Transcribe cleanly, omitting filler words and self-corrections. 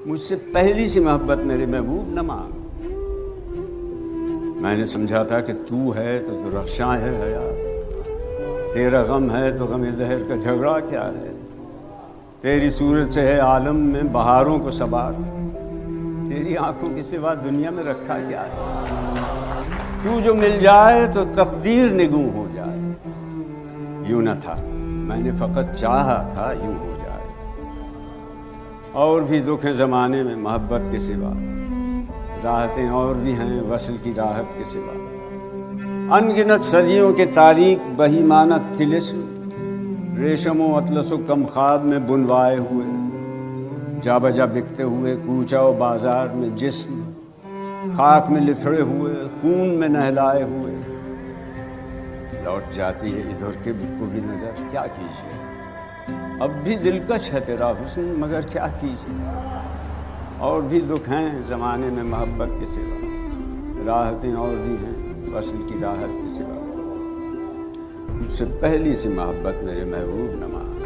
مجھ سے پہلی سی محبت میرے محبوب نہ مانگ۔ میں نے سمجھا تھا کہ تو ہے تو درخشاں ہے حیات، تیرا غم ہے تو غم دہر کا جھگڑا کیا ہے، تیری صورت سے ہے عالم میں بہاروں کو ثبات، تیری آنکھوں کے سوا دنیا میں رکھا کیا ہے، تو جو مل جائے تو تقدیر نگوں ہو جائے۔ یوں نہ تھا، میں نے فقط چاہا تھا یوں ہو جائے۔ اور بھی دکھ ہیں زمانے میں محبت کے سوا، راحتیں اور بھی ہیں وصل کی راحت کے سوا۔ ان گنت صدیوں کے تاریک بہیمانہ طلسم، ریشم و اطلس و کم خواب میں بنوائے ہوئے، جا بجا بکتے ہوئے کوچہ و بازار میں جسم، خاک میں لتھڑے ہوئے خون میں نہلائے ہوئے۔ لوٹ جاتی ہے ادھر کے کو بھی نظر، کیا کیجیے، اب بھی دلکش ہے تیرا حسن مگر کیا کیجیے۔ اور بھی دکھ ہیں زمانے میں محبت کے سوا، راحتیں اور بھی ہیں وصل کی راحت کے سوا۔ مجھ سے پہلی سی محبت میرے محبوب نہ مانگ۔